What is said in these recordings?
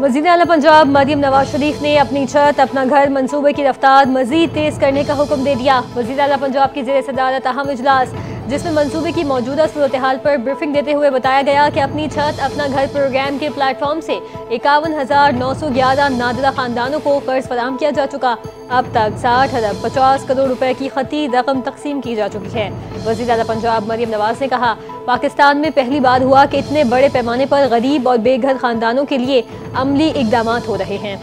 वज़ीर आला पंजाब मरियम नवाज शरीफ ने अपनी छत अपना घर मंसूबे की रफ्तार मजीद तेज करने का हुक्म दे दिया। वज़ीर आला पंजाब की ज़ेर सदारत अहम इजलास जिसमें मंसूबे की मौजूदा सूरत हाल पर ब्रीफिंग देते हुए बताया गया कि अपनी छत अपना घर प्रोग्राम के प्लेटफॉर्म से 51,911 नादिरा खानदानों को कर्ज फराहम किया जा चुका। अब तक 60 अरब 50 करोड़ रुपए की खती रकम तकसीम की जा चुकी है। वज़ीर आला पंजाब मरियम नवाज ने कहा, पाकिस्तान में पहली बार हुआ कि इतने बड़े पैमाने पर गरीब और बेघर खानदानों के लिए अमली इकदामात हो रहे हैं।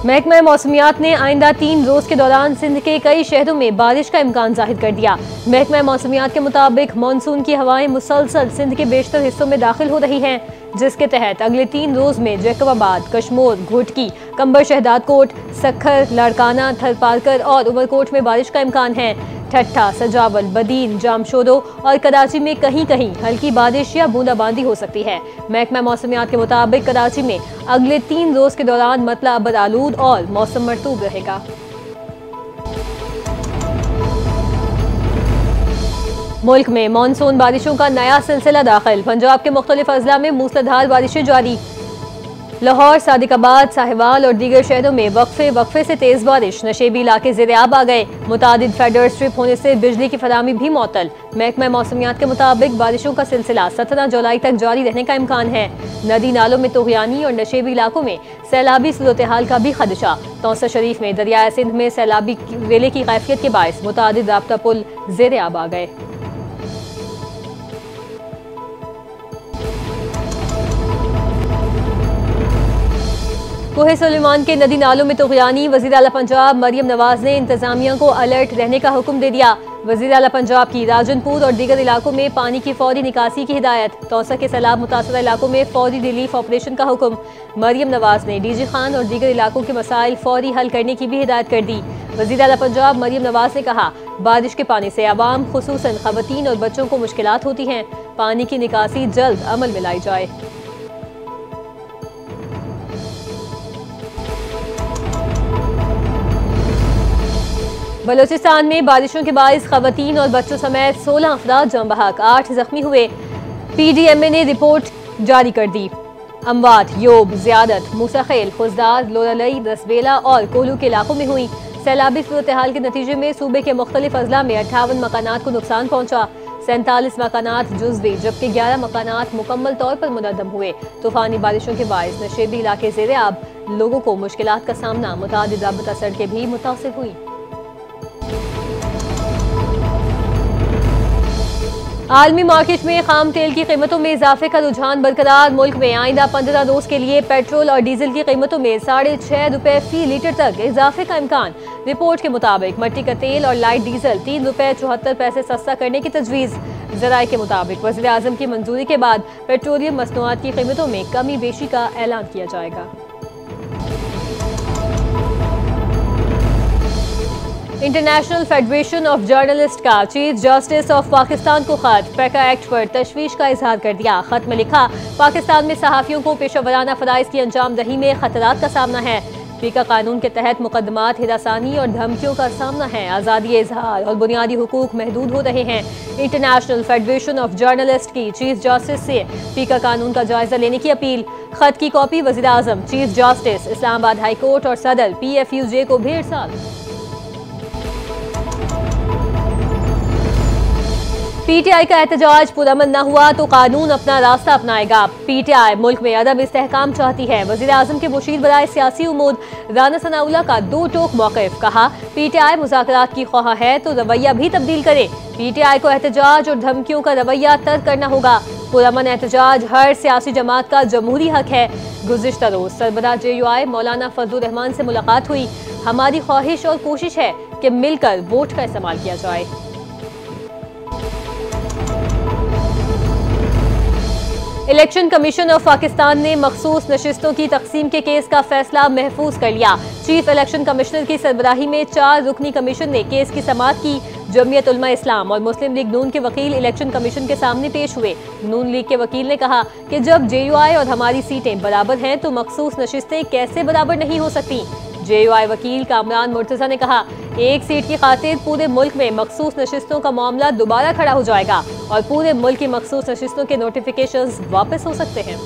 महकमा मौसमियात ने आइंदा 3 रोज के दौरान सिंध के कई शहरों में बारिश का इम्कान जाहिर कर दिया। महकमा मौसमियात के मुताबिक मानसून की हवाएं मुसलसल सिंध के बेशतर हिस्सों में दाखिल हो रही हैं, जिसके तहत अगले 3 रोज में जैकबाबाद, कशमोर, घोटकी, कंबर शहदाद कोट, सखर, लाड़काना, थरपारकर और उमरकोट में बारिश का इम्कान है। ठट्ठा, सजावल, बदीन, जामशोदो और कराची में कहीं कहीं हल्की बारिश या बूंदाबांदी हो सकती है। महकमा मौसमियात के मुताबिक कराची में अगले 3 रोज के दौरान मतला बदआलूद और मौसम मरतूब रहेगा। मुल्क में मानसून बारिशों का नया सिलसिला दाखिल। पंजाब के मुख्तलिफ अजला में मूसलाधार बारिशें जारी। लाहौर, सादिकाबाद, साहिवाल और दीगर शहरों में वक्फे से तेज बारिश। नशेबी इलाके ज़ेर-ए-आब आ गए। मुतादिद फेडर स्ट्रिप होने से बिजली की फराहमी भी मअतल। महकमा मौसमियात के मुताबिक बारिशों का सिलसिला 17 जुलाई तक जारी रहने का इम्कान है। नदी नालों में तोगयानी और नशेबी इलाकों में सैलाबी सूरत हाल का भी खदशा। तौसा शरीफ में दरियाए सिंध में सैलाबी वेले की कैफियत के बायस मुतादिद राब्ता पुल ज़ेर-ए-आब आ गए। कोहे सुलेमान के नदी नालों में तोगयानी। वज़ीर आला पंजाब मरियम नवाज ने इंतजामिया को अलर्ट रहने का हुक्म दे दिया। वज़ीर आला पंजाब की राजनपुर और दीगर इलाकों में पानी की फौरी निकासी की हिदायत। तौसा के सैलाब मुतासरा इलाकों में फौरी रिलीफ ऑपरेशन का हुक्म। मरियम नवाज ने डीजी खान और दीगर इलाकों के मसाइल फौरी हल करने की भी हिदायत कर दी। वज़ीर आला पंजाब मरियम नवाज ने कहा, बारिश के पानी से आवाम खुसूसन खवातीन और बच्चों को मुश्किलात होती हैं। पानी की निकासी जल्द अमल में लाई जाए। बलोचिस्तान में बारिशों के बाइस खवातीन और बच्चों समेत 16 अफराद जान बहक, 8 जख्मी हुए। PDMA ने रिपोर्ट जारी कर दी। अमवात योब, ज़ियादत, मूसाखेल, खुजदार, लोरालई, रसबेला और कोलू के इलाकों में हुई। सैलाबी सूरत हाल के नतीजे में सूबे के मुख्तलिफ अजला में 58 मकानात को नुकसान पहुंचा। 47 मकानात जुज़वी जबकि 11 मकानात मुकम्मल तौर पर मुनद्दम हुए। तूफानी बारिशों के बाइस नशेबी इलाके ज़ेर-ए-आब, लोगों को मुश्किलात का सामना। मुतादिद राबता सड़कें भी मुतासिर हुई। आलमी मार्केट में खाम तेल की कीमतों में इजाफे का रुझान बरकरार। मुल्क में आइंदा 15 रोज के लिए पेट्रोल और डीजल की कीमतों में 6.5 रुपए फी लीटर तक इजाफे का इम्कान। रिपोर्ट के मुताबिक मट्टी का तेल और लाइट डीजल 3 रुपए 74 पैसे सस्ता करने की तजवीज़। ज़राए के मुताबिक वज़ीर आज़म की मंजूरी के बाद पेट्रोलियम मसनूआत की कीमतों में कमी बेशी का ऐलान किया जाएगा। इंटरनेशनल फेडरेशन ऑफ जर्नलिस्ट का चीफ जस्टिस ऑफ पाकिस्तान को खत। पैका एक्ट पर तशवीश का इजहार कर दिया। खत में लिखा, पाकिस्तान में सहाफ़ियों को पेशा फ़राइज़ की अंजाम दही में खतरात का सामना है। पीका कानून के तहत मुकदमात, हिरासानी और धमकियों का सामना है। आज़ादी इजहार और बुनियादी हुकूक महदूद हो रहे हैं। इंटरनेशनल फेडरेशन ऑफ जर्नलिस्ट की चीफ जस्टिस से पीका कानून का जायजा लेने की अपील। खत की कॉपी वज़ीर आज़म, chief justice, Islamabad high court और सदर PFUJ को भी इरसाल। PTI का एहतजाज पुरअमन न हुआ तो कानून अपना रास्ता अपनाएगा। PTI मुल्क में अदम इस्तेहकाम चाहती है। वज़ीर आज़म के मुशीर बराए सियासी उमूद राना सनाउल्लाह का दो टोक मौक़िफ़। कहा, PTI मुज़ाकरात की ख्वाह है तो रवैया भी तब्दील करे। PTI को एहतजाज और धमकियों का रवैया तर्क करना होगा। पुरअमन एहतजाज हर सियासी जमात का जमहूरी हक है। गुज़िश्ता रोज़ सरबराह JUI मौलाना फजलुर रहमान से मुलाकात हुई। हमारी ख्वाहिश और कोशिश है कि मिलकर वोट का इस्तेमाल किया जाए। इलेक्शन कमीशन ऑफ पाकिस्तान ने मखसूस नशिस्तों की तकसीम के केस का फैसला महफूज कर लिया। चीफ इलेक्शन कमिश्नर की सरबराही में 4 रुकनी कमीशन ने केस की समाअत की। जमीयत उलमा इस्लाम और मुस्लिम लीग नून के वकील इलेक्शन कमीशन के सामने पेश हुए। नून लीग के वकील ने कहा कि जब JUI और हमारी सीटें बराबर हैं तो मखसूस नशिस्तें कैसे बराबर नहीं हो सकती। JUI वकील कामरान मुर्तजा ने कहा, एक सीट की खातिर पूरे मुल्क में मखसूस नशिस्तों का मामला दोबारा खड़ा हो जाएगा और पूरे मुल्क की मखसूस नशिस्तों के नोटिफिकेशंस वापस हो सकते हैं।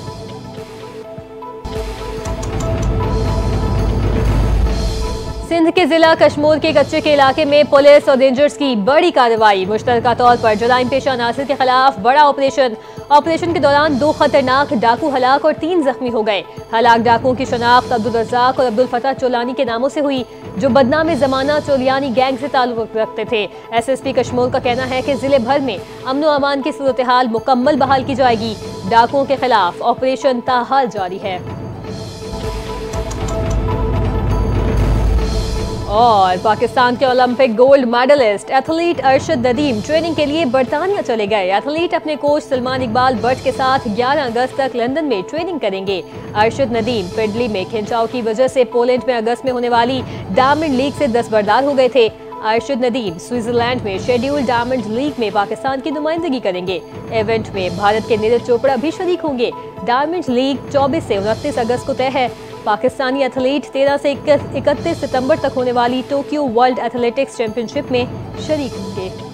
सिंध के जिला कशमोर के कच्चे के इलाके में पुलिस और रेंजर्स की बड़ी कार्रवाई। मुश्तरका तौर पर जराइम पेशा अनासिर के खिलाफ बड़ा ऑपरेशन के दौरान 2 खतरनाक डाकू हलाक और 3 जख्मी हो गए। हलाक डाकुओं की शनाख्त अब्दुल रज़ाक और अब्दुल फतह चोलानी के नामों से हुई, जो बदनाम ज़माना चोलियानी गैंग से ताल्लुक रखते थे। SSP कशमोर का कहना है कि जिले भर में अमन व अमान की सूरत हाल मुकम्मल बहाल की जाएगी। डाकुओं के खिलाफ ऑपरेशन ताहाल जारी है। और पाकिस्तान के Olympic gold medallist athlete Arshad Nadeem training के लिए बरतानिया चले गए। एथलीट अपने कोच सलमान इकबाल बट के साथ 11 अगस्त तक लंदन में ट्रेनिंग करेंगे। अरशद नदीम पिंडली में खिंचाव की वजह से पोलैंड में अगस्त में होने वाली डायमंड लीग से दस्तबरदार हो गए थे। अरशद नदीम स्विट्जरलैंड में शेड्यूल्ड डायमंड लीग में पाकिस्तान की नुमाइंदगी करेंगे। इवेंट में भारत के नीरज चोपड़ा भी शरीक होंगे। डायमंड लीग 24 से 29 अगस्त को तय है। पाकिस्तानी एथलीट 13 से 31 सितंबर तक होने वाली टोक्यो वर्ल्ड एथलेटिक्स चैंपियनशिप में शरीक होंगे।